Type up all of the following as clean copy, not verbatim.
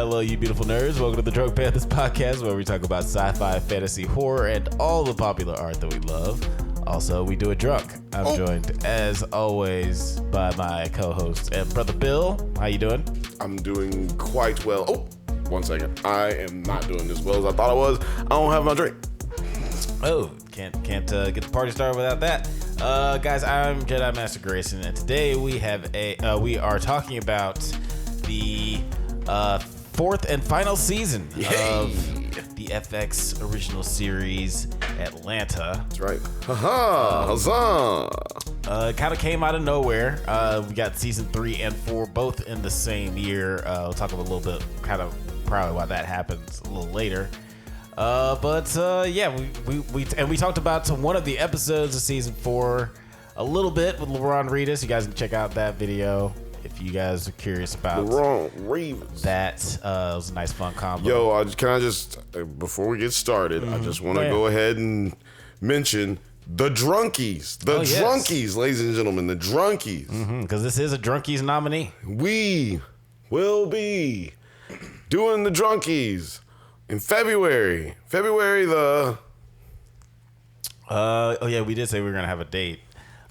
Hello, you beautiful nerds. Welcome to the Drunk Banthas podcast, where we talk about sci-fi, fantasy, horror, and all the popular art that we love. Also, we do it drunk. I'm joined, as always, by my co-host and brother Bill. How you doing? I'm doing quite well. Oh, 1 second. I am not doing as well as I thought I was. I don't have my drink. Oh, can't get the party started without that. Guys, I'm Jedi Master Grayson, and today we are talking about the fourth and final season of the FX original series Atlanta. That's right. Huzzah! It kind of came out of nowhere. We got season 3 and 4 both in the same year. We'll talk a little bit, kind of probably why that happens a little later. We talked about one of the episodes of season 4 a little bit with LeBron Reedus. You guys can check out that video if you guys are curious about LeBron Reedus. That. It was a nice fun combo. Yo, before we get started, I just want to go ahead and mention the Drunkies. Drunkies, ladies and gentlemen, the Drunkies. Because this is a Drunkies nominee. We will be doing the Drunkies in February. We did say we were going to have a date.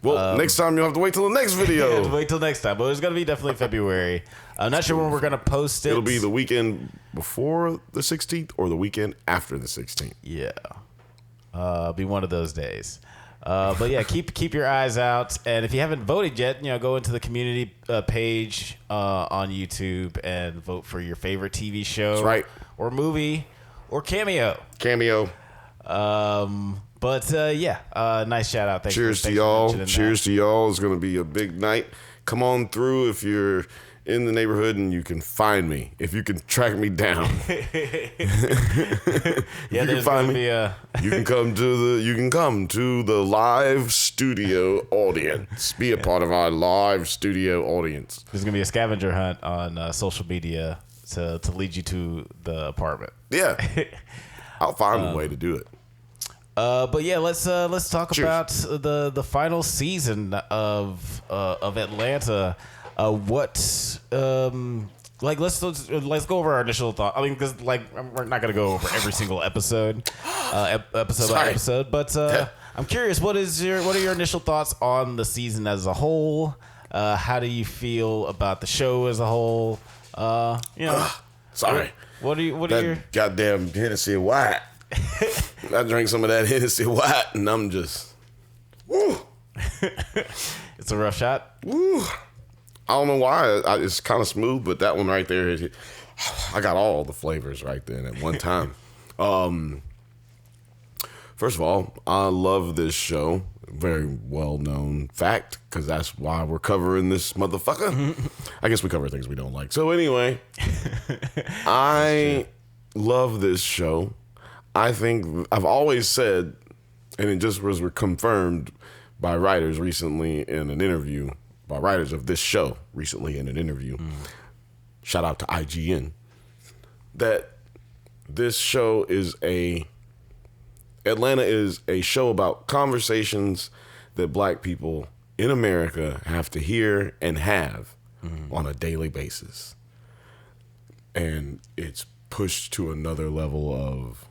Well, next time you'll have to wait till the next video. Wait till next time, but it's going to be definitely February. I'm not sure when we're going to post it. It'll be the weekend before the 16th or the weekend after the 16th. Yeah. Be one of those days. But yeah, keep your eyes out. And if you haven't voted yet, go into the community page on YouTube and vote for your favorite TV show. That's right. Or movie or cameo. Nice shout out. Cheers to y'all. Cheers to y'all. It's going to be a big night. Come on through if you're in the neighborhood and you can find me. If you can track me down. You can find me. You can come to the live studio audience. Be a part of our live studio audience. There's going to be a scavenger hunt on social media to lead you to the apartment. Yeah. I'll find a way to do it. Let's talk about the final season of Atlanta. Let's go over our initial thought. I mean, because we're not gonna go over every single episode, by episode. But I'm curious, what are your initial thoughts on the season as a whole? How do you feel about the show as a whole? Sorry. What are your goddamn Hennessy White? I drank some of that Hennessy White, and I'm just, woo. It's a rough shot. Woo. I don't know why. It's kind of smooth, but that one right there, I got all the flavors right there at one time. First of all, I love this show. Very well-known fact, because that's why we're covering this motherfucker. I guess we cover things we don't like. So anyway, I love this show. I think I've always said, and it just was confirmed by writers recently in an interview, by writers of this show recently in an interview, shout out to IGN, that this show Atlanta is a show about conversations that black people in America have to hear and have on a daily basis. And it's pushed to another level of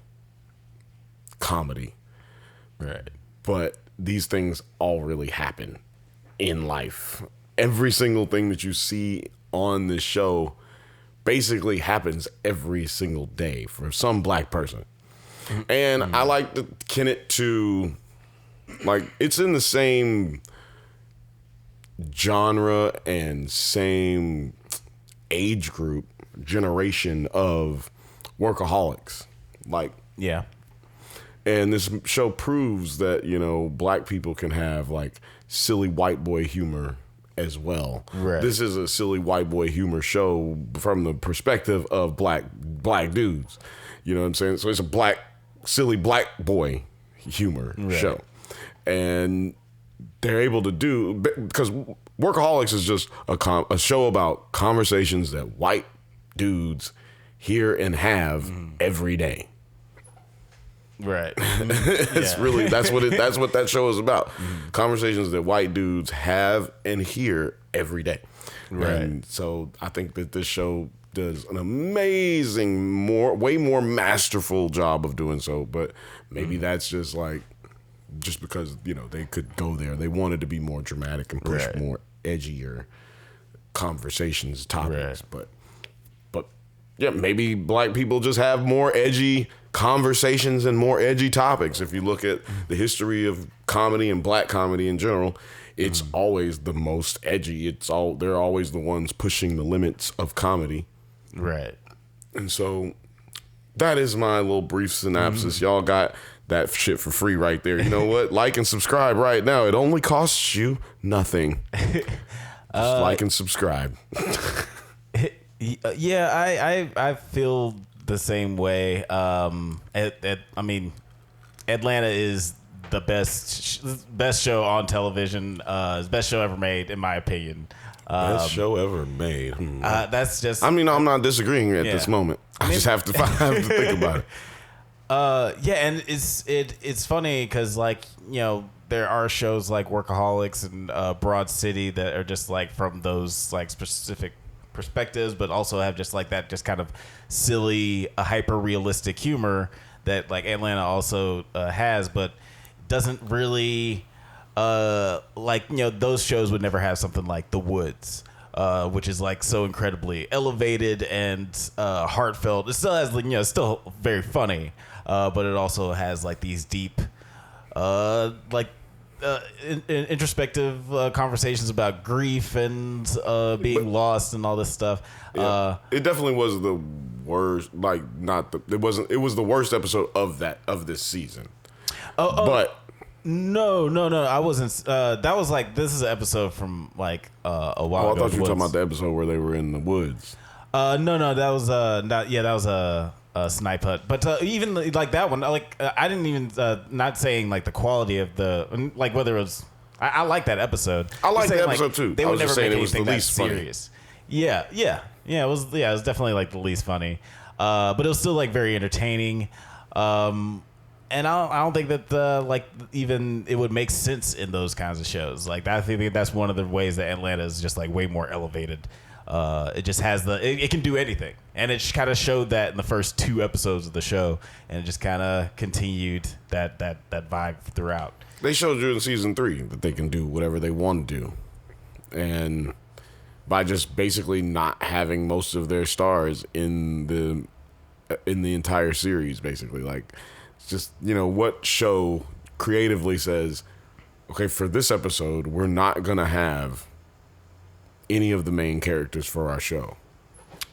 comedy. Right. But these things all really happen in life. Every single thing that you see on this show basically happens every single day for some black person. And I like to kin it to, it's in the same genre and same age group, generation of Workaholics. Yeah. And this show proves that, black people can have silly white boy humor as well. Right. This is a silly white boy humor show from the perspective of black dudes. You know what I'm saying? So it's a silly black boy humor show. And they're able to do, because Workaholics is just a show about conversations that white dudes hear and have every day. Right. It's really that's what that show is about. Conversations that white dudes have and hear every day. Right. And so I think that this show does an amazing, way more masterful job of doing so. But maybe that's just because they could go there. They wanted to be more dramatic and push more edgier conversations, topics. But yeah, maybe black people just have more edgy conversations and more edgy topics. If you look at the history of comedy and black comedy in general, it's always the most edgy. They're always the ones pushing the limits of comedy. Right. And so that is my little brief synopsis. Y'all got that shit for free right there. You know what? Like and subscribe right now. It only costs you nothing. Just like and subscribe. Yeah, I feel the same way. I mean, Atlanta is the best show on television. Best show ever made, in my opinion. Best show ever made. That's just. I mean, I'm not disagreeing at this moment. I just have to think about it. Yeah, and it's funny because there are shows like Workaholics and Broad City that are just from those specific perspectives, but also have just that just kind of silly, hyper realistic humor that Atlanta also has, but doesn't really those shows would never have something like The Woods, which is so incredibly elevated and heartfelt. It still has it's still very funny, but it also has these deep introspective conversations about grief and being lost and all this stuff. Yeah, it definitely was the worst. It was the worst episode of this season. But no, I wasn't. That was this is an episode from a while ago. I thought you were talking about the episode where they were in the woods. No, that was not. Yeah, that was a Snipe Hut. But even that one, I didn't even not saying the quality of the whether it was. I like that episode. I like the episode too. They would never make anything that least serious. Funny. Yeah. It was definitely the least funny. But it was still very entertaining. And I don't think that even it would make sense in those kinds of shows. I think that's one of the ways that Atlanta is just way more elevated. It just has it can do anything, and it kind of showed that in the first 2 episodes of the show, and it just kind of continued that vibe throughout. They showed you in season 3 that they can do whatever they want to do, and by just basically not having most of their stars in the entire series, basically it's just what show creatively says, okay, for this episode we're not gonna have any of the main characters for our show.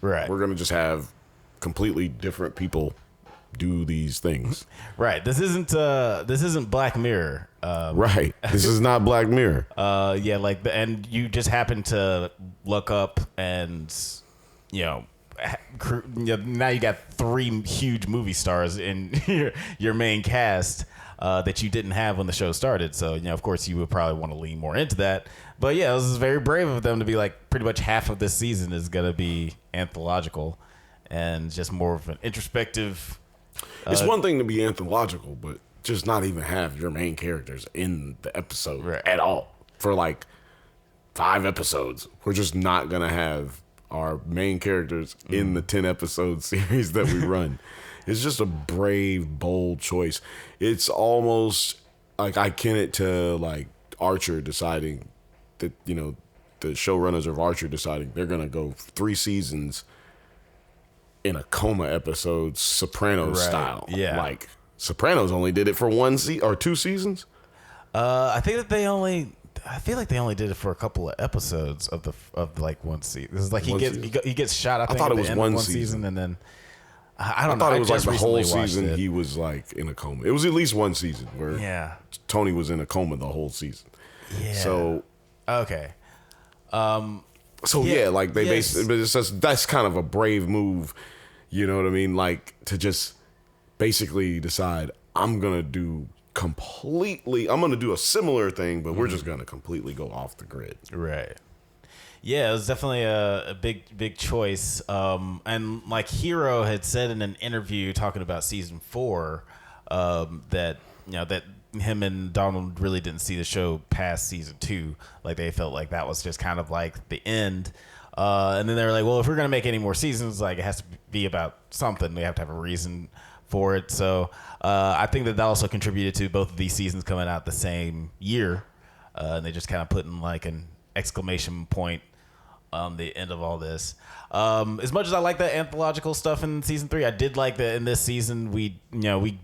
Right. We're gonna just have completely different people do these things. Right. This isn't Black Mirror. Right. This is not Black Mirror. Yeah. And you just happen to look up and now you got 3 huge movie stars in your main cast that you didn't have when the show started. So of course you would probably want to lean more into that. But yeah, it was very brave of them to be pretty much half of this season is going to be anthological and just more of an introspective. It's one thing to be anthological, but just not even have your main characters in the episode at all. For 5 episodes, we're just not going to have our main characters in the 10 episode series that we run. It's just a brave, bold choice. It's almost I akin it to Archer deciding that, the showrunners of Archer deciding they're going to go 3 seasons in a coma episode, Sopranos style. Yeah. Sopranos only did it for 1 or 2 seasons. I think that I feel like they only did it for a couple of episodes of 1 season. This is he gets shot. I thought it was at the end of 1 season, and then I don't know. I thought it was the whole season it. he was in a coma. It was at least 1 season where Tony was in a coma the whole season. Yeah. So okay. They basically, but it's just, that's kind of a brave move. You know what I mean? To just basically decide I'm gonna do a similar thing, but we're just gonna completely go off the grid. Right. Yeah, it was definitely a big choice. And Hero had said in an interview talking about season 4, that that him and Donald really didn't see the show past season 2. They felt that was just kind of the end. And then they were like, well, if we're gonna make any more seasons, like it has to be about something. We have to have a reason for it. So I think that also contributed to both of these seasons coming out the same year. And they just kind of put in like an exclamation point on the end of all this. As much as I like the anthological stuff in season 3, I did like that in this season we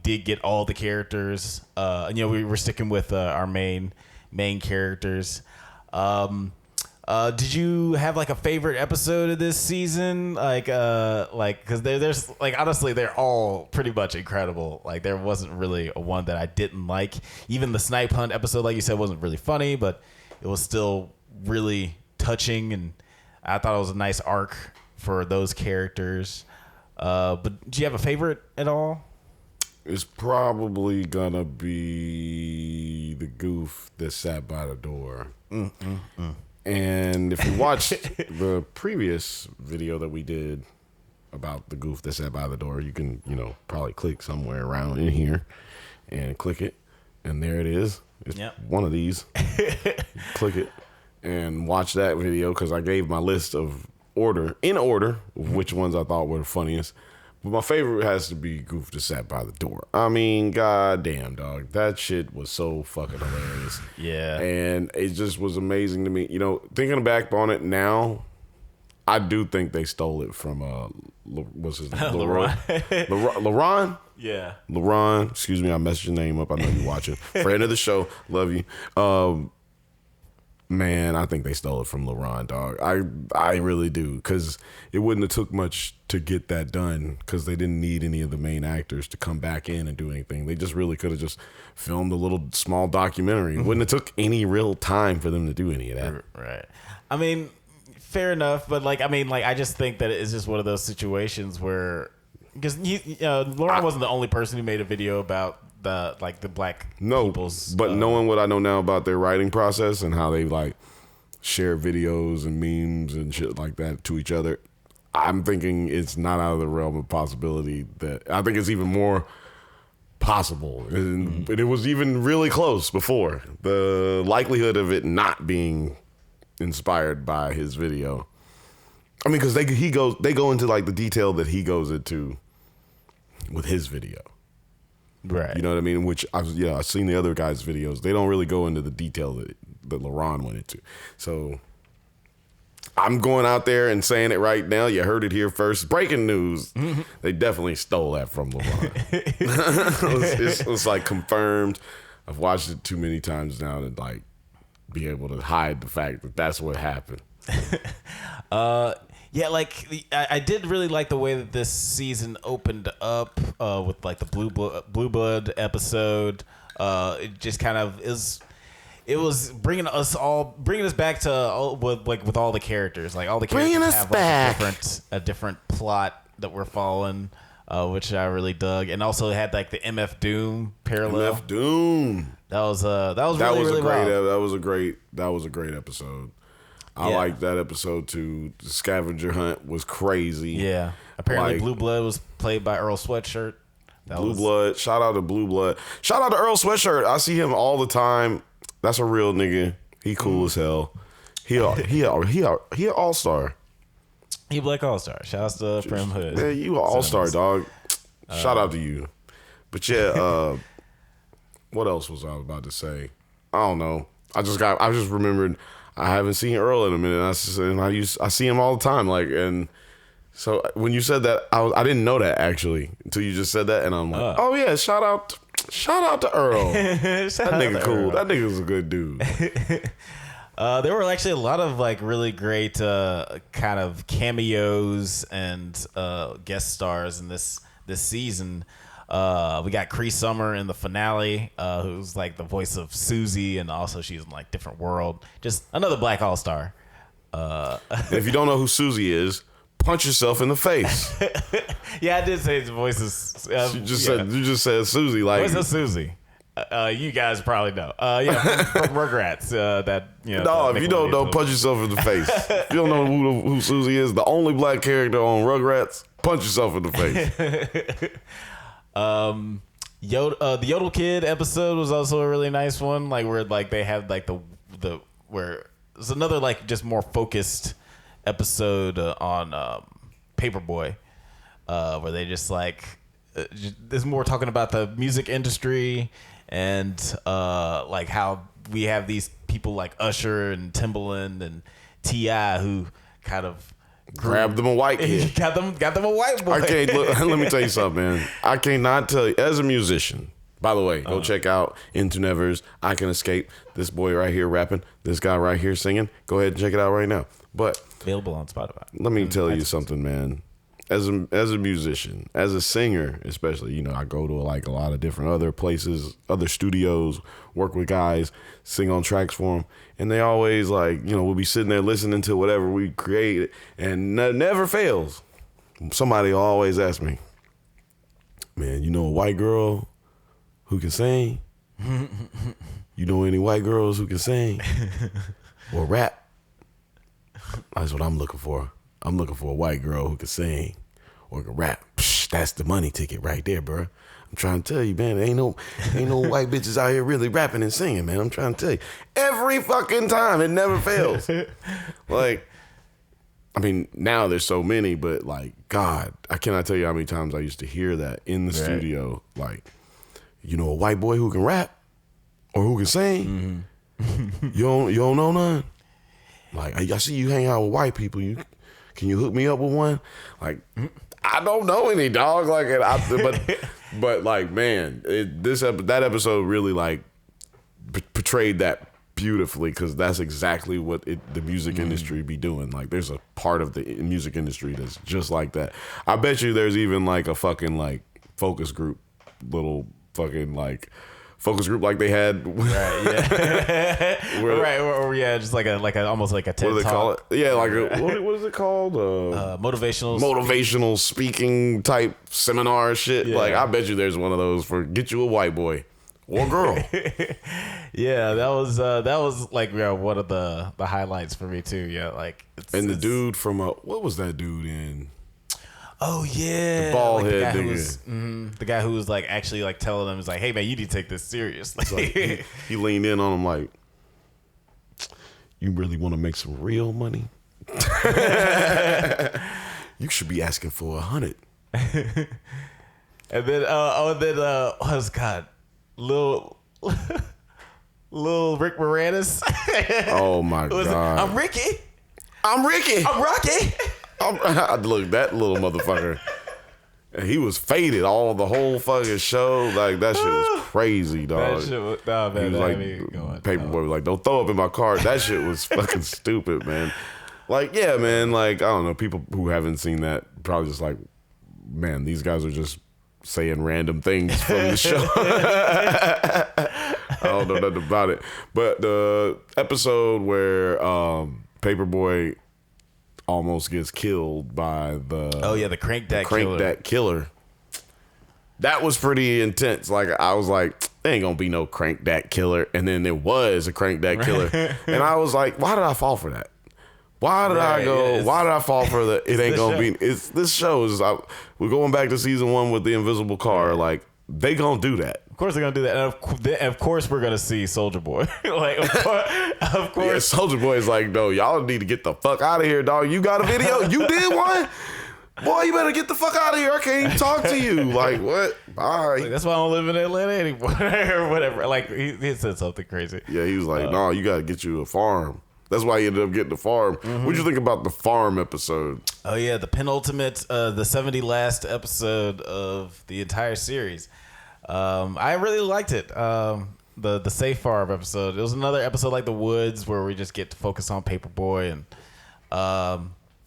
did get all the characters. We were sticking with our main characters. Did you have like a favorite episode of this season? Because there's like, honestly, they're all pretty much incredible. Like there wasn't really a one that I didn't like. Even the snipe hunt episode, like you said, wasn't really funny, but it was still really touching, and I thought it was a nice arc for those characters. But do you have a favorite at all? It's probably gonna be the goof that sat by the door. And if you watched the previous video that we did about the goof that sat by the door, you can, probably click somewhere around in here and click it. And there it is. It's one of these. Click it and watch that video, because I gave my list of in order of which ones I thought were the funniest. But my favorite has to be Goof that sat by the door. I mean, goddamn, dog. That shit was so fucking hilarious. Yeah. And it just was amazing to me. Thinking back on it now, I do think they stole it from, what's his name? LaRon. LaRon? Yeah. LaRon. Excuse me, I messed your name up. I know you're watching. Friend of the show. Love you. Man, I think they stole it from LaRon, dog. I really do, because it wouldn't have took much to get that done, because they didn't need any of the main actors to come back in and do anything. They just really could have just filmed a little small documentary. It wouldn't have took any real time for them to do any of that. Right. I mean, fair enough, but I just think that it's just one of those situations where, because LaRon wasn't the only person who made a video about the black people's. But knowing what I know now about their writing process and how they share videos and memes and shit like that to each other, I'm thinking it's not out of the realm of possibility. That I think it's even more possible, and it was even really close before. The likelihood of it not being inspired by his video, I mean, because they go into the detail that he goes into with his video. Right. You know what I mean? Which I've seen the other guys' videos. They don't really go into the detail that LaRon went into. So I'm going out there and saying it right now. You heard it here first. Breaking news. They definitely stole that from LaRon. It's confirmed. I've watched it too many times now to be able to hide the fact that that's what happened. Yeah, I did really like the way that this season opened up with the Blue Blood episode. It just kind of it was bringing us back to with all the characters. All the characters have a different plot that we're following, which I really dug, and also had the MF Doom parallel. MF Doom. That was really a great episode. I liked that episode too. The scavenger hunt was crazy. Yeah. Apparently Blue Blood was played by Earl Sweatshirt. Blood. Shout out to Blue Blood. Shout out to Earl Sweatshirt. I see him all the time. That's a real nigga. He cool as hell. He an all-star. He Black All-Star. Shout out to Prim Hood. Yeah, you an all-star, dog. Shout out to you. But yeah, what else was I about to say? I don't know. I just remembered I haven't seen Earl in a minute. I see him all the time. And so when you said that, I didn't know that actually until you just said that, and I'm like, oh yeah, shout out to Earl. That nigga cool. Earl. That nigga's a good dude. There were actually a lot of really great kind of cameos and guest stars in this season. We got Cree Summer in the finale, who's the voice of Susie, and also she's in Different World. Just another Black All-Star. If you don't know who Susie is, punch yourself in the face. Yeah, I did say his voice is. You just said Susie. Voice of Susie. You guys probably know. From Rugrats. No, if you don't know, punch yourself in the face. If you don't know who Susie is, the only black character on Rugrats, punch yourself in the face. The Yodel Kid episode was also a really nice one, where they had the where it's another just more focused episode on Paperboy, where they just like this more talking about the music industry and like how we have these people like Usher and Timbaland and T.I. who kind of grabbed them a white kid. got them a white boy. I can't look, let me tell you something, man. I cannot tell you as a musician. By the way, go check out IntoNever's I Can Escape. This boy right here rapping, this guy right here singing. Go ahead and check it out right now. But available on Spotify. Let me tell you something, man. As a musician, as a singer, especially, you know, I go to like a lot of different other places, other studios, work with guys, sing on tracks for them, and they always like, you know, we'll be sitting there listening to whatever we create, and never fails. Somebody will always ask me, man, you know a white girl who can sing? You know any white girls who can sing or rap? That's what I'm looking for. I'm looking for a white girl who can sing or can rap. Psh, that's the money ticket right there, bro. I'm trying to tell you, man, ain't no white bitches out here really rapping and singing, man. I'm trying to tell you. Every fucking time, it never fails. Like, I mean, now there's so many, but like, God, I cannot tell you how many times I used to hear that in the studio. Like, you know, a white boy who can rap or who can sing. Mm-hmm. You don't know none. Like, I see you hang out with white people. Can you hook me up with one? Like, I don't know any, dog. Like, but like, man, that episode really like portrayed that beautifully, because that's exactly what the music industry be doing. Like, there's a part of the music industry that's just like that. I bet you there's even like a fucking like focus group, little fucking like focus group like they had, right? Yeah, right. Or yeah, just like a almost like a TED what do they talk. call it? Yeah, like what is it called? Motivational speaking type seminar shit. Yeah. Like, I bet you there's one of those for get you a white boy or girl. Yeah, that was like one of the highlights for me too. Yeah, like the dude from what was that dude in? Oh yeah, the bald head nigga. The guy who was like actually like telling them, is like, hey man, you need to take this seriously. Like, he leaned in on him like, you really want to make some real money? You should be asking for 100. And then what's God, little Rick Moranis. Oh my God, I'm Ricky. I'm Ricky. I'm Rocky. Look, that little motherfucker. And he was faded all the whole fucking show. Like, that shit was crazy, dog. That shit was, nah, man, he was like, Paperboy was like, don't throw up in my car. That shit was fucking stupid, man. Like, yeah, man. Like, I don't know. People who haven't seen that probably just like, man, these guys are just saying random things from the show. I don't know nothing about it. But the episode where Paperboy almost gets killed by the crank that killer. That was pretty intense. Like, I was like, there ain't gonna be no crank that killer, and then there was a crank that killer, and I was like, why did I fall for that? Why did I go? Yeah, why did I fall for the? It ain't gonna be. It's this show is. We're going back to season 1 with the invisible car. Like, they gonna do that. Of course they're gonna do that, and of course we're gonna see Soldier Boy. Like, of course, yeah, Soldier Boy is like, no, y'all need to get the fuck out of here, dog. You got a video? You did one? Boy, you better get the fuck out of here. I can't even talk to you. Like, what? All right. Like, that's why I don't live in Atlanta anymore, or whatever. Like, he said something crazy. Yeah, he was like, no, you gotta get you a farm. That's why he ended up getting the farm. Mm-hmm. What'd you think about the farm episode? Oh yeah, the penultimate, the 70 last episode of the entire series. I really liked it. The Safe Farm episode. It was another episode like The Woods where we just get to focus on Paperboy, and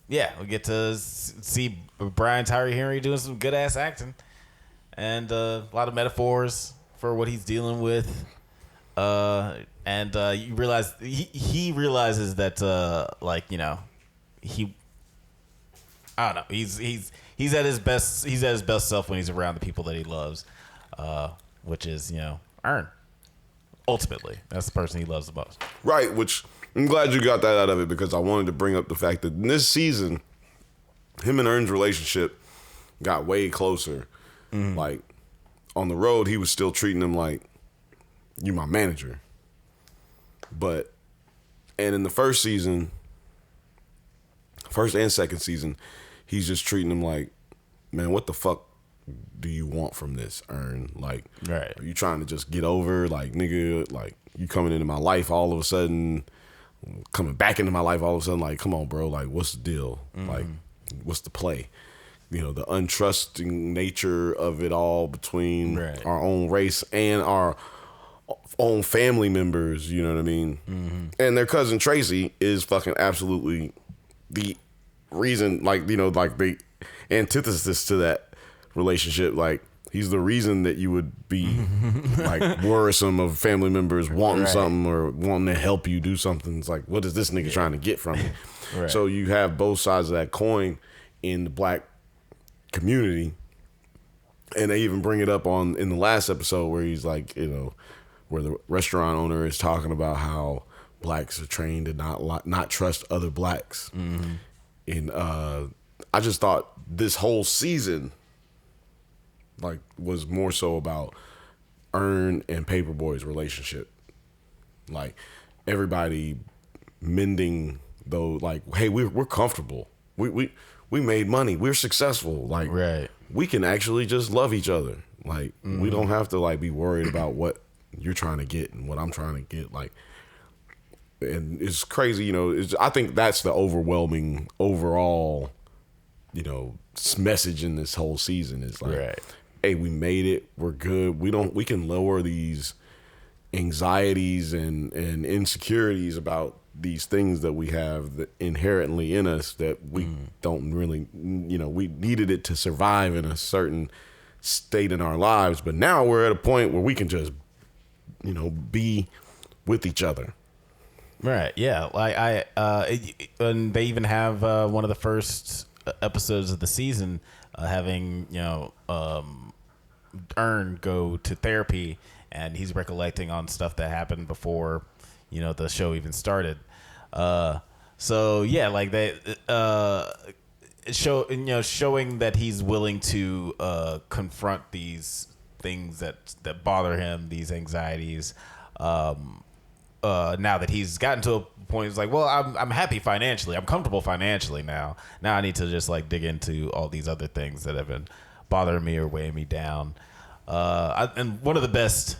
we get to see Brian Tyree Henry doing some good ass acting, and a lot of metaphors for what he's dealing with. And you realize he realizes that I don't know, he's at his best. He's at his best self when he's around the people that he loves. Which is, Ern. Ultimately, that's the person he loves the most. Right, which I'm glad you got that out of it, because I wanted to bring up the fact that in this season, him and Ern's relationship got way closer. Mm-hmm. Like, on the road, he was still treating him like, you my manager. And in the first season, first and second season, he's just treating him like, man, what the fuck do you want from this, Ern? Like, right. Are you trying to just get over? Like, nigga, like, you coming into my life all of a sudden, coming back into my life all of a sudden, like, come on, bro, like, what's the deal? Like, what's the play? You know, the untrusting nature of it all between our own race and our own family members, you know what I mean? And their cousin Tracy is fucking absolutely the reason, like, you know, like the antithesis to that relationship. Like, he's the reason that you would be like worrisome of family members wanting something or wanting to help you do something. It's like, what is this nigga trying to get from you? So you have both sides of that coin in the black community. And they even bring it up in the last episode where he's like, you know, where the restaurant owner is talking about how blacks are trained to not trust other blacks. And I just thought this whole season like was more so about Earn and Paperboy's relationship. Like everybody mending though, like, hey, we're comfortable. We made money. We're successful. Like we can actually just love each other. Like we don't have to like be worried about what you're trying to get and what I'm trying to get. Like, and it's crazy, you know. I think that's the overwhelming overall, you know, message in this whole season is like, hey, we made it. We're good. We can lower these anxieties and insecurities about these things that we have that inherently in us that we don't really, you know, we needed it to survive in a certain state in our lives. But now we're at a point where we can just, you know, be with each other. Right. Yeah. Like and they even have one of the first episodes of the season having, you know, Earn go to therapy, and he's recollecting on stuff that happened before, you know, the show even started. So yeah, like they showing that he's willing to confront these things that bother him, these anxieties. Now that he's gotten to a point, he's like, well, I'm happy financially. I'm comfortable financially now. Now I need to just like dig into all these other things that have been bothering me or weighing me down. And one of the best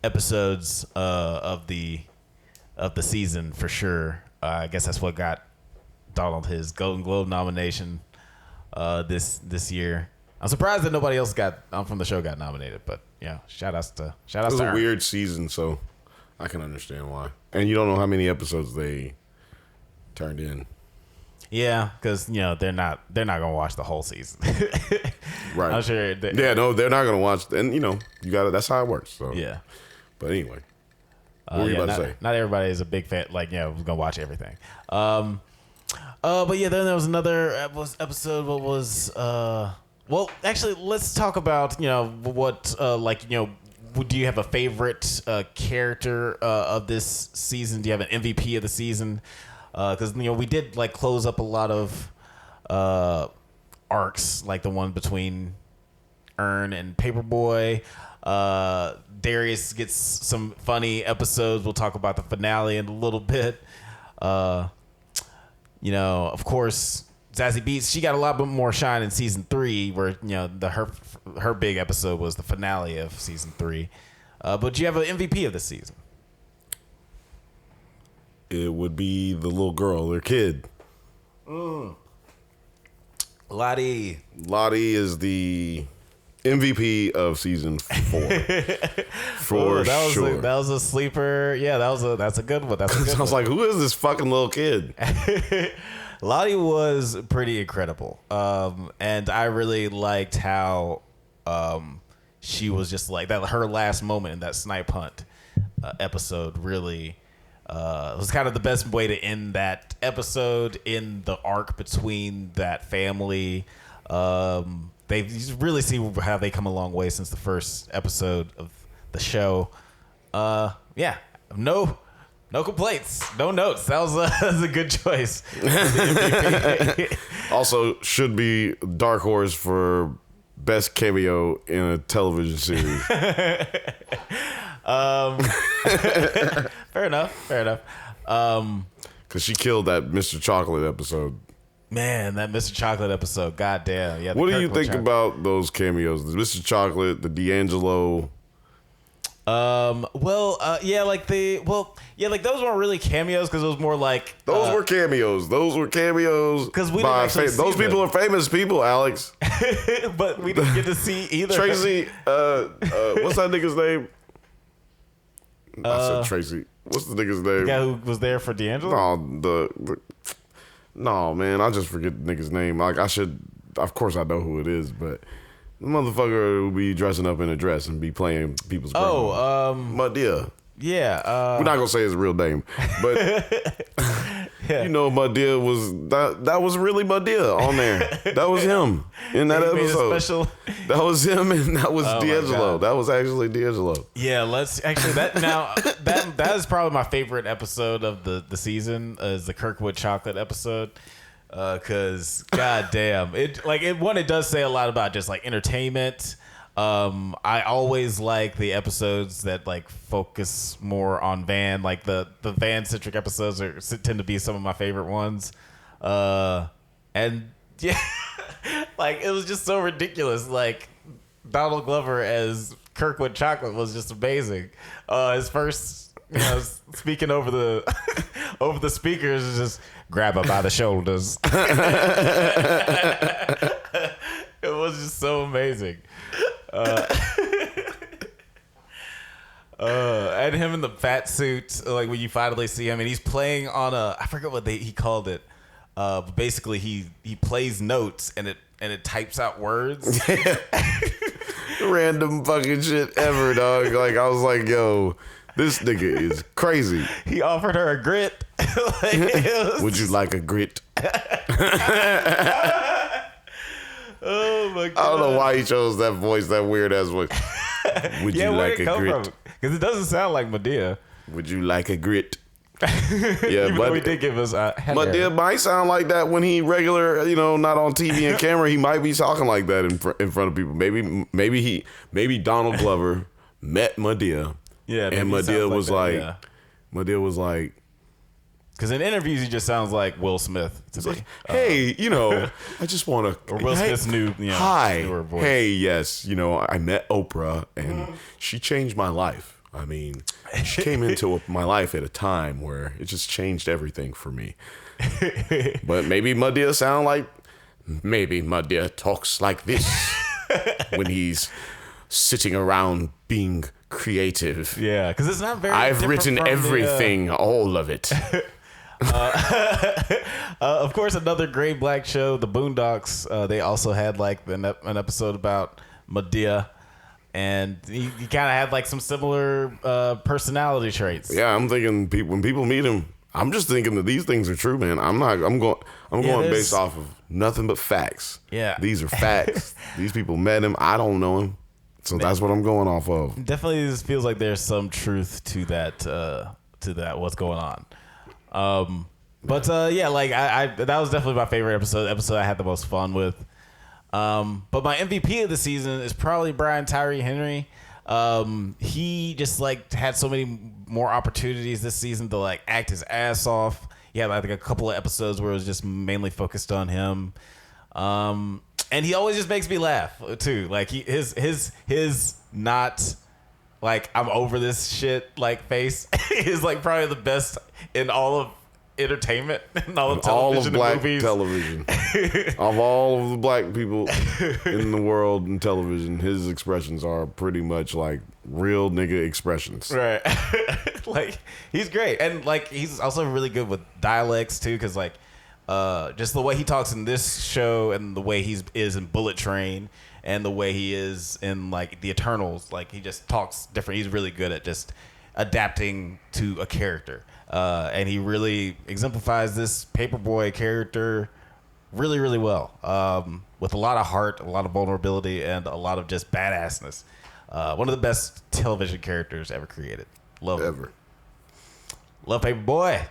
episodes of the season for sure. I guess that's what got Donald his Golden Globe nomination this year. I'm surprised that nobody else from the show got nominated, but yeah, shout outs to It was a weird season, so I can understand why. And you don't know how many episodes they turned in. Yeah, because you know they're not gonna watch the whole season. Right. I'm sure. No, they're not gonna watch. And you know, you got to. That's how it works. So yeah. But anyway, what were you about to say? Not everybody is a big fan. Like, you know, who's gonna watch everything. But yeah, then there was another episode. What was Well, actually, let's talk about, you know, what like, you know, do you have a favorite character of this season? Do you have an MVP of the season? Because, you know, we did like close up a lot of arcs, like the one between Earn and Paperboy. Darius gets some funny episodes. We'll talk about the finale in a little bit. You know, of course, Zazie Beetz, she got a lot more shine in season 3, where, you know, her big episode was the finale of season 3. But do you have an MVP of the season? It would be the little girl, their kid. Lottie is the MVP of season 4. For sure. That was a sleeper. Yeah, that's a good one. That's a good I was like, who is this fucking little kid? Lottie was pretty incredible. And I really liked how she was just like that. Her last moment in that snipe hunt episode really was kind of the best way to end that episode in the arc between that family. They really see how they come a long way since the first episode of the show. Yeah, no complaints, no notes. That was a good choice. Also, should be Dark Horse for best cameo in a television series. Fair enough. Because she killed that Mr. Chocolate episode. Man, that Mr. Chocolate episode, goddamn. Yeah. What do you think about those cameos? The Mr. Chocolate, the D'Angelo. Yeah, like those weren't really cameos because it was more like Those were cameos. Those were cameos. Because we didn't actually see those people them. are famous people, Alex. But we didn't get to see either. Tracy, what's that nigga's name? I said Tracy. What's the nigga's name? The guy who was there for D'Angelo? No, man, I just forget the nigga's name. Like, I should, of course I know who it is, but the motherfucker will be dressing up in a dress and be playing people's Madea. Yeah. We're not gonna say his real name, but Yeah. you know, Madea was that was really Madea on there. That was him in that episode. That was him, and that was D'Angelo. That was actually D'Angelo. Yeah, that is probably my favorite episode of the season is the Kirkwood Chocolate episode. Cause goddamn, it does say a lot about just like entertainment. I always like the episodes that like focus more on Van, like the Van centric episodes tend to be some of my favorite ones. And yeah, like it was just so ridiculous. Like Donald Glover as Kirkwood Chocolate was just amazing. His first, speaking over the speakers is just grab her by the shoulders. It was just so amazing. And him in the fat suit, like when you finally see him, and he's playing on I forget what he called it. But basically he plays notes and it types out words. Random fucking shit ever, dog. Like I was like, yo, this nigga is crazy. He offered her a grit. Would you like a grit? Oh my god! I don't know why he chose that voice, that weird ass voice. Would you like a grit? Because it doesn't sound like Madea. Would you like a grit? Yeah, even though he did give us Madea might sound like that when he regular, not on TV and camera. He might be talking like that in front of people. Maybe Donald Glover met Madea. Yeah, and Madea was Madea was like. Because in interviews, he just sounds like Will Smith to me. Like, hey, I just want to. Or Will Smith's new, hi, newer voice. Hey, yes, I met Oprah and she changed my life. I mean, she came into my life at a time where it just changed everything for me. But maybe Madea talks like this when he's sitting around being creative. Yeah, because it's not very. I've written everything, all of it. Of course, another great black show, The Boondocks. They also had like an episode about Madea, and he kind of had like some similar personality traits. Yeah, I'm thinking when people meet him, I'm just thinking that these things are true, man. I'm going based off of nothing but facts. Yeah, these are facts. These people met him. I don't know him, so that's what I'm going off of. Definitely, this feels like there's some truth to that. What's going on. But like I that was definitely my favorite episode I had the most fun with. But my MVP of the season is probably Brian Tyree Henry. He just like had so many more opportunities this season to like act his ass off. He had like a couple of episodes where it was just mainly focused on him. And he always just makes me laugh too. Like his not like I'm over this shit like face is like probably the best in all of entertainment and all of television, all of black movies. Television. Of all of the black people in the world in television, his expressions are pretty much like real nigga expressions. Right. Like he's great, and like he's also really good with dialects too, because like just the way he talks in this show and the way he is in Bullet Train and the way he is in like the Eternals, like he just talks different. He's really good at just adapting to a character, and he really exemplifies this Paperboy character really, really well, with a lot of heart, a lot of vulnerability, and a lot of just badassness. One of the best television characters ever created. Love him. Love Paperboy.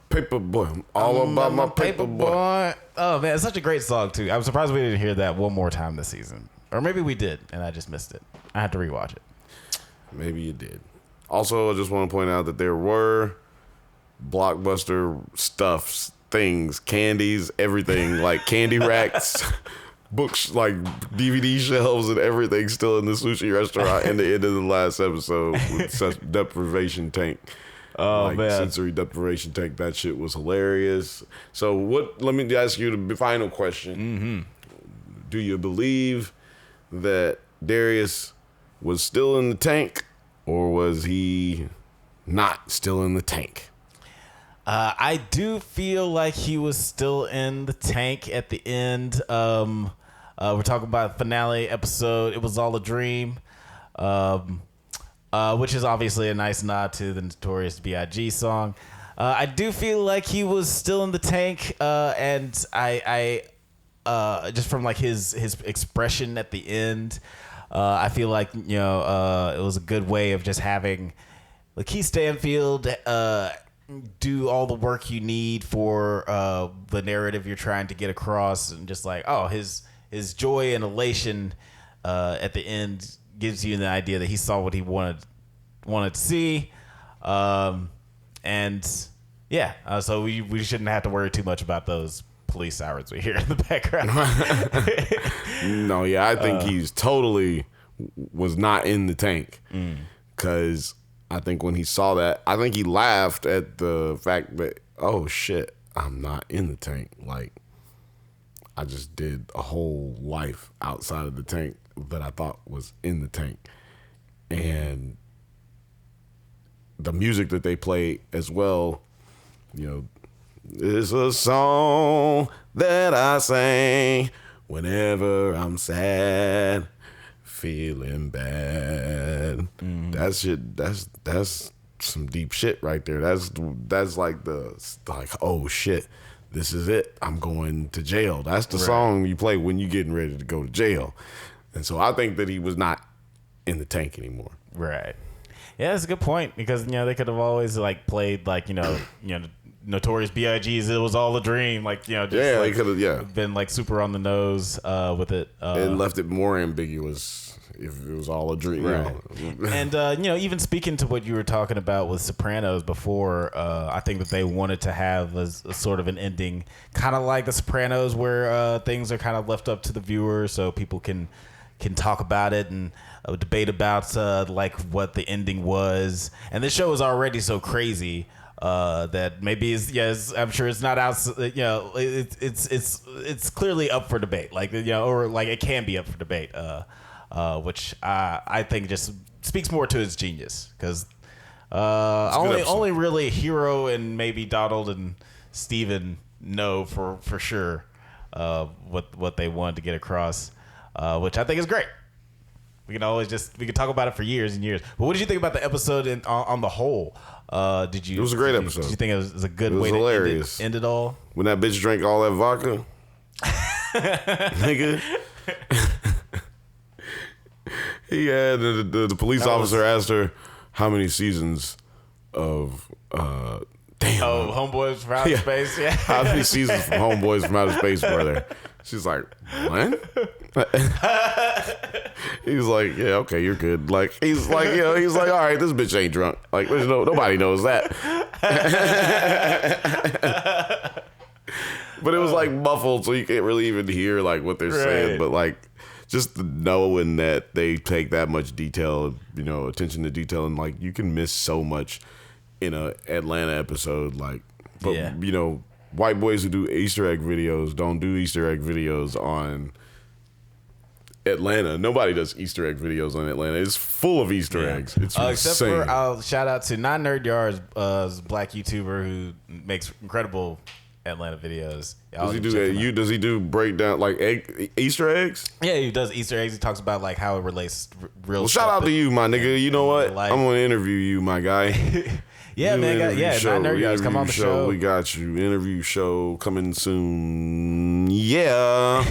Paperboy, all about my Paperboy. Oh man, it's such a great song too. I'm surprised we didn't hear that one more time this season, or maybe we did and I just missed it. I had to rewatch it. Maybe you did. Also, I just want to point out that there were blockbuster stuffs things, candies, everything, like candy racks, books, like DVD shelves and everything still in the sushi restaurant in the end of the last episode with such deprivation tank. Oh, man. Sensory deprivation tank. That shit was hilarious. So let me ask you the final question. Do you believe that Darius was still in the tank, or was he not still in the tank? I do feel like he was still in the tank at the end. We're talking about the finale episode. It was all a dream, which is obviously a nice nod to the Notorious B.I.G. song. I do feel like he was still in the tank, and I just from like his expression at the end, I feel like it was a good way of just having Lakeith Stanfield do all the work you need for the narrative you're trying to get across, and just like his joy and elation at the end gives you the idea that he saw what he wanted to see, so we shouldn't have to worry too much about those police sirens we hear in the background. No, yeah, I think he's totally was not in the tank, because I think when he saw that, I think he laughed at the fact that, oh shit, I'm not in the tank. Like, I just did a whole life outside of the tank that I thought was in the tank. And the music that they play as well, it's a song that I sing whenever I'm sad, feeling bad. That shit, that's some deep shit right there. That's like oh shit, this is it. I'm going to jail. That's the song you play when you're getting ready to go to jail. And so I think that he was not in the tank anymore. Right. Yeah, that's a good point, because they could have always like played like Notorious B.I.G.'s "It Was All a Dream," they could have been like super on the nose with it. And left it more ambiguous if it was all a dream. Right. And even speaking to what you were talking about with Sopranos before, I think that they wanted to have a sort of an ending, kind of like the Sopranos, where things are kind of left up to the viewer, so people can talk about it and debate about like what the ending was. And this show is already so crazy that maybe I'm sure it's not out. It's clearly up for debate. Or like it can be up for debate. Which I think just speaks more to his genius, because only really Hero and maybe Donald and Steven know for sure what they wanted to get across, which I think is great. We can talk about it for years and years. But what did you think about the episode on the whole? It was a great episode. Did you think it was a good way to end it all? When that bitch drank all that vodka, nigga. He had the police officer asked her how many seasons of Homeboys from Outer Space. Yeah. How many seasons from Homeboys from Outer Space were there? She's like, what? He's like, yeah, okay, you're good. Like, he's like, he's like, all right, this bitch ain't drunk. Like, there's nobody knows that. But it was like muffled, so you can't really even hear like what they're saying. But like, just knowing that they take that much detail, attention to detail, and like you can miss so much in a Atlanta episode. Like, but white boys who do Easter egg videos don't do Easter egg videos on Atlanta. Nobody does Easter egg videos on Atlanta. It's full of Easter eggs. It's insane. Except for, I'll shout out to Non Nerd Yards, a black YouTuber who makes incredible Atlanta videos. Does he do that? Does he do breakdown like Easter eggs? Yeah, he does Easter eggs. He talks about like how it relates real. Well, shout out to you, my nigga. You know what? I'm gonna interview you, my guy. Yeah, man. Non Nerd Yards, come on the show. We got you. Interview show coming soon. Yeah.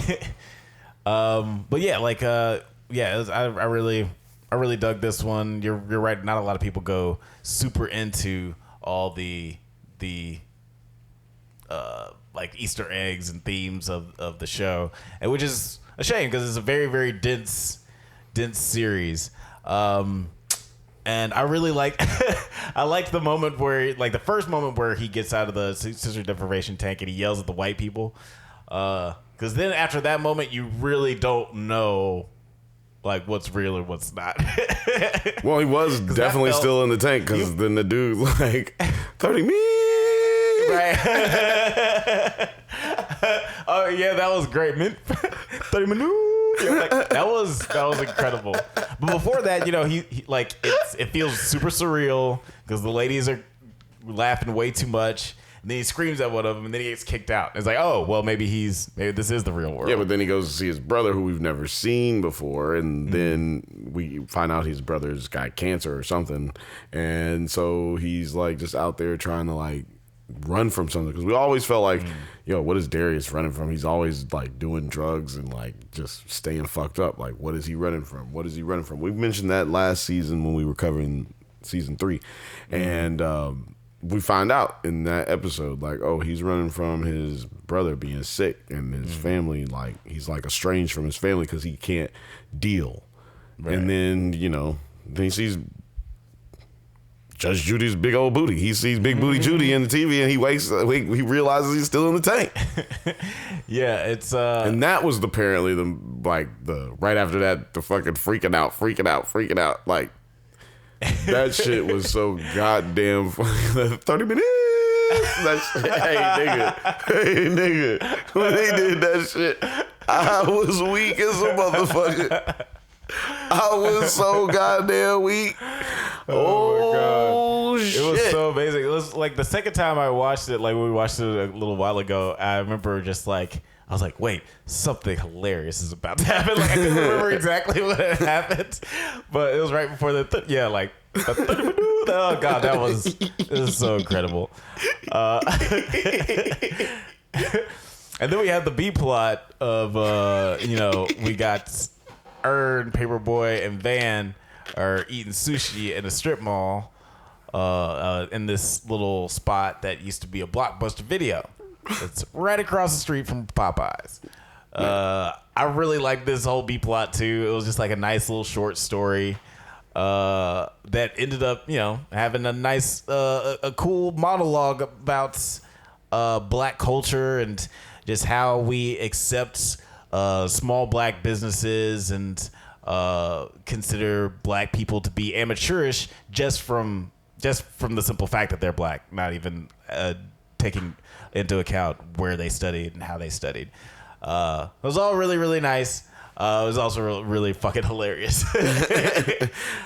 But yeah, like I really dug this one. You're right. Not a lot of people go super into all the like Easter eggs and themes of the show, and which is a shame because it's a very, very dense series. And I really like, I liked the moment where, like the first moment where he gets out of the scissor deprivation tank and he yells at the white people. Because then after that moment, you really don't know like what's real and what's not. Well, he was definitely still in the tank because then the dude like 30 minutes. Right. Oh yeah, that was great. 30 minutes. Yeah, like, that was incredible. But before that, you know, he like it feels super surreal because the ladies are laughing way too much. And then he screams at one of them, and then he gets kicked out. It's like, oh, well, maybe this is the real world. Yeah, but then he goes to see his brother, who we've never seen before, and then we find out his brother's got cancer or something, and so he's like just out there trying to like run from something because we always felt like, yo, what is Darius running from? He's always like doing drugs and like just staying fucked up. Like, what is he running from? What is he running from? We mentioned that last season when we were covering season 3, and we find out in that episode, like, oh, he's running from his brother being sick and his family, like, he's like estranged from his family because he can't deal. Right. And then, you know, then he sees Judge Judy's big old booty. He sees Big Booty Judy in the TV and he he realizes he's still in the tank. Yeah, it's and that was apparently the right after that, the fucking freaking out. Like, that shit was so goddamn funny. 30 minutes. Hey nigga, when they did that shit, I was weak as a motherfucker. I was so goddamn weak. Oh my god, shit. It was so amazing. It was like the second time I watched it, like we watched it a little while ago, I remember just like, I was like, wait, something hilarious is about to happen. Like, I couldn't remember exactly what had happened, but it was right before oh god, it was so incredible. And then we had the B plot of we got Ern, Paperboy, and Van are eating sushi in a strip mall in this little spot that used to be a Blockbuster Video. It's right across the street from Popeyes. I really like this whole B plot too. It was just like a nice little short story that ended up, having a nice, a cool monologue about black culture and just how we accept small black businesses and consider black people to be amateurish just from the simple fact that they're black, not even taking into account where they studied and how they studied. It was all really, really nice. It was also really fucking hilarious.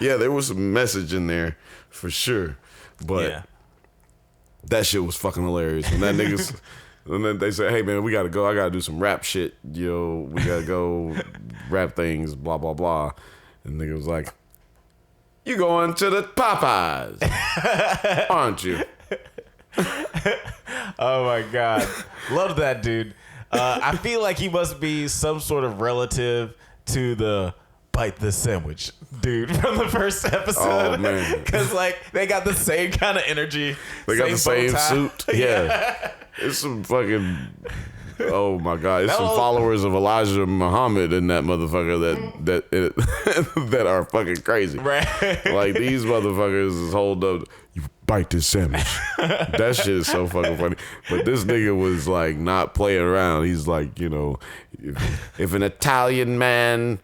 Yeah, there was some message in there for sure, but that shit was fucking hilarious. When that niggas, and then they said, "Hey man, we gotta go. I gotta do some rap shit. We gotta go rap things. Blah blah blah." And nigga was like, "You going to the Popeyes, aren't you?" Oh my god, love that dude. I feel like he must be some sort of relative to the bite this sandwich dude from the first episode. Oh man, because like they got the same kind of energy. They got the same suit. Yeah. It's some fucking. Oh my god! It's some followers of Elijah Muhammad in that motherfucker that are fucking crazy. Right. Like these motherfuckers is hold up. You bite this sandwich. That shit is so fucking funny. But this nigga was like not playing around. He's like, if an Italian man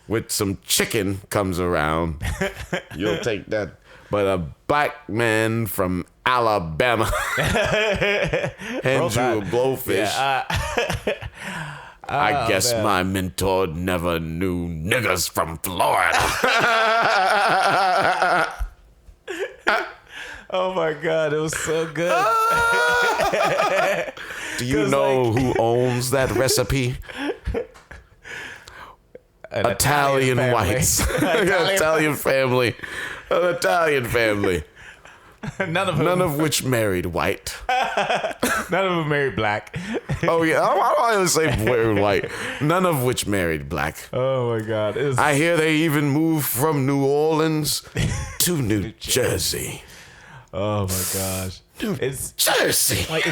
with some chicken comes around, you'll take that. But a black man from Alabama hands you a blowfish. Yeah, I guess my mentor never knew niggas from Florida. Oh my god, it was so good. Do you know who owns that recipe? An Italian whites. Italian family. An Italian family. None of which married white. None of them married black. Oh yeah, I always say married white. None of which married black. Oh my god! I hear they even moved from New Orleans to New Jersey. Oh my gosh! It's Jersey. Like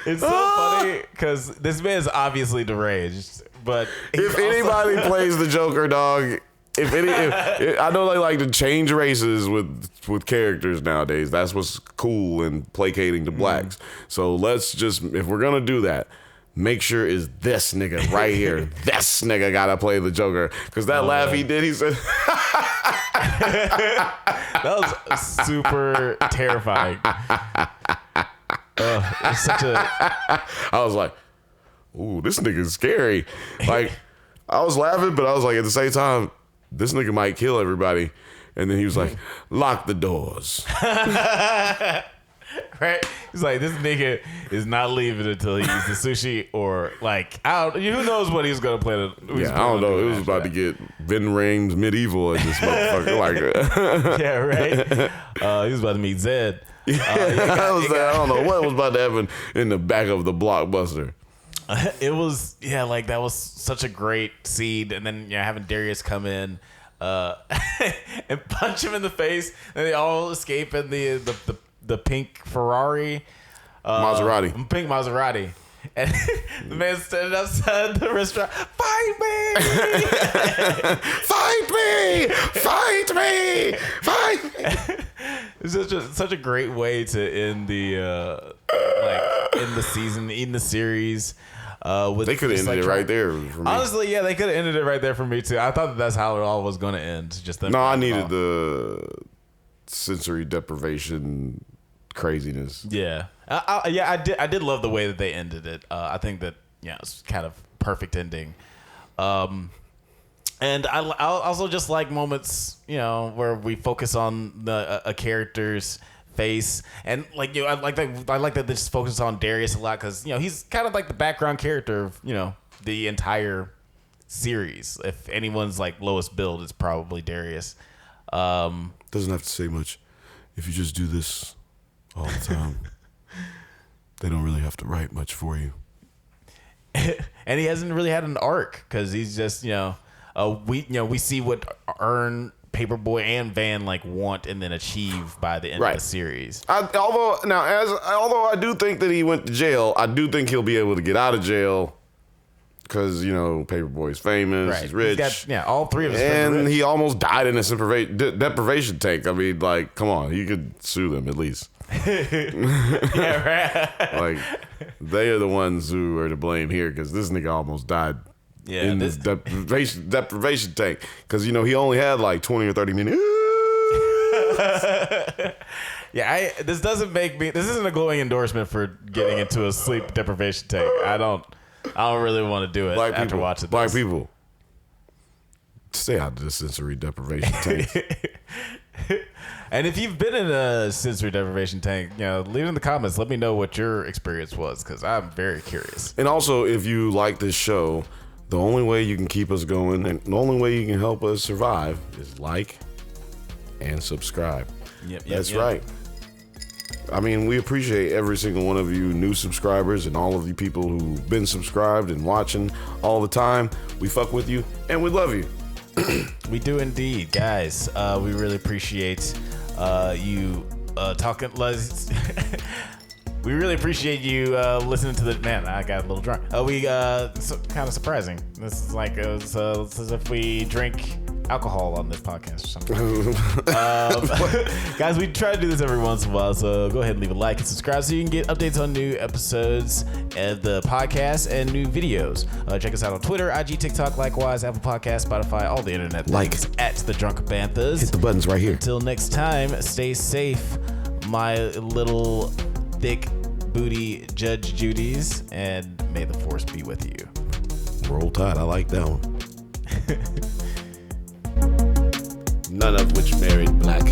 it's so funny because this man is obviously deranged. But if anybody plays the Joker, dog, I know they like to change races with characters nowadays. That's what's cool and placating to blacks. So let's just, if we're gonna do that, make sure is this nigga right here. This nigga gotta play the Joker. Because that laugh he did, he said. That was super terrifying. It's such a. I was like, ooh, this nigga's scary. Like, I was laughing, but I was like, at the same time, this nigga might kill everybody. And then he was like, lock the doors. Right? He's like, this nigga is not leaving until he eats the sushi or like, who knows what he's going to play. I don't know. It was about to get Vin Rames medieval at this motherfucker. Like, yeah, right? He was about to meet Zed. I don't know what was about to happen in the back of the blockbuster. It was, like, that was such a great scene. And then, having Darius come in and punch him in the face. And they all escape in the pink Ferrari. Maserati. Pink Maserati. And the man standing outside the restaurant, fight me! Fight me! Fight me! Fight me! It's such a great way to end the in the season, in the series. They could have ended it right there for me. Honestly, they could have ended it right there for me too. I thought that's how it all was going to end. I needed the sensory deprivation craziness. Yeah. I did love the way that they ended it. I think that it's kind of perfect ending. And I also just like moments where we focus on a character's face, and like I like that they just focus on Darius a lot because he's kind of like the background character of the entire series. If anyone's like lowest build, it's probably Darius. Doesn't have to say much. If you just do this all the time, they don't really have to write much for you. And he hasn't really had an arc because he's just we see what Paperboy and Van like want and then achieve by the end of the series. Although I do think that he went to jail, I do think he'll be able to get out of jail because Paperboy's famous, he's rich. He's got, all three of us. And he almost died in a deprivation tank. I mean, like, come on, you could sue them at least. Yeah, right. Like, they are the ones who are to blame here because this nigga almost died in this deprivation tank because he only had like 20 or 30 minutes. This doesn't make me. This isn't a glowing endorsement for getting into a sleep deprivation tank. I don't really want to do it after watching this. Black people, stay out of the sensory deprivation tank. And if you've been in a sensory deprivation tank, leave it in the comments. Let me know what your experience was because I'm very curious. And also, if you like this show, the only way you can keep us going and the only way you can help us survive is like and subscribe. That's right. I mean, we appreciate every single one of you new subscribers and all of you people who've been subscribed and watching all the time. We fuck with you and we love you. We do indeed, guys. We really appreciate you talking. We really appreciate you listening to the man. I got a little drunk. Kind of surprising. This is like it's as if we drink alcohol on this podcast or something. Guys, we try to do this every once in a while, so go ahead and leave a like and subscribe so you can get updates on new episodes of the podcast and new videos. Check us out on Twitter, IG, TikTok, likewise, Apple Podcasts, Spotify, all the internet things at The Drunk Banthas. Hit the buttons right here. Until next time, stay safe, my little thick booty Judge Judy's, and may the force be with you. Roll Tide, I like that one. None of which married black.